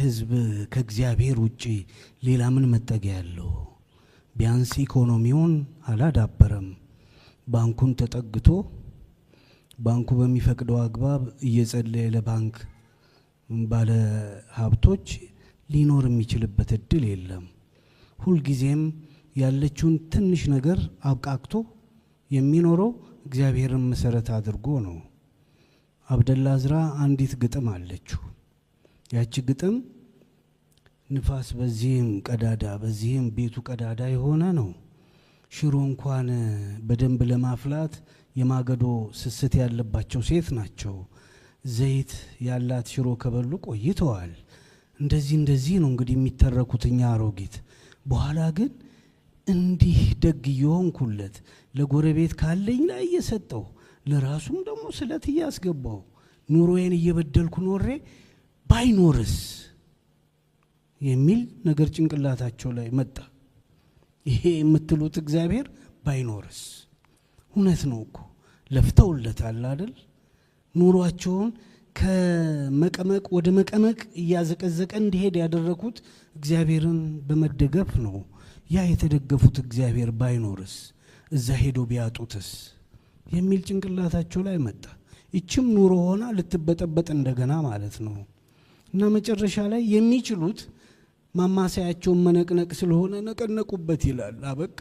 ህዝብ ከእግዚአብሔር ውጪ ሌላ ምን መጠጊያ ያለው? ቢያንስ ኢኮኖሚውን አላዳበረም። ባንኩን ተጠግቶ ባንኩ በሚፈቅደው አግባብ እየጸለየ ለባንክ ባለ ሀብቶች ሊኖር የሚችልበት እድል የለም። ሁልጊዜም ያለችውን ትንሽ ነገር አብቃቅቶ የሚኖረው እግዚአብሔርን መሰረት አድርጎ ነው። አብደላ አዝራ አንዲት ግጥም አለችው። ያቺ ግጥም ንፋስ በዚህም ቀዳዳ በዚህም ቤቱ ቀዳዳ የሆነ ነው። ሽሮ እንኳን በደንብ ለማፍላት የማገዶ ስስት ያለባቸው ሴት ናቸው። ዘይት ያላት ሽሮ ከበሉ ቆይተዋል። እንደዚህ ነው እንግዲህ የሚተረኩትኛ አሮጊት። በኋላ ግን እንዲህ ደግ የሆንኩለት ለጎረቤት ካለኝ ላይ እየሰጠው ለራሱም ደግሞ ስለት እያስገባው ኑሮዬን እየበደልኩ ኖሬ ባይኖርስ የሚል ነገር ጭንቅላታቸው ላይ መጣ። ይሄ የምትሉት እግዚአብሔር ባይኖርስ? እውነት ነው እኮ ለፍተውለታል አይደል? ኑሯቸውን ከመቀመቅ ወደ መቀመቅ እያዘቀዘቀ እንዲሄድ ያደረኩት እግዚአብሔርን በመደገፍ ነው። ያ የተደገፉት እግዚአብሔር ባይኖርስ? እዛ ሄዶ ቢያጡትስ የሚል ጭንቅላታቸው ላይ መጣ። እችም ኑሮ ሆና ልትበጠበጥ እንደገና ማለት ነው። እና መጨረሻ ላይ የሚችሉት ማማሰያቸውን መነቅነቅ ስለሆነ ነቀነቁበት ይላል። አበቃ።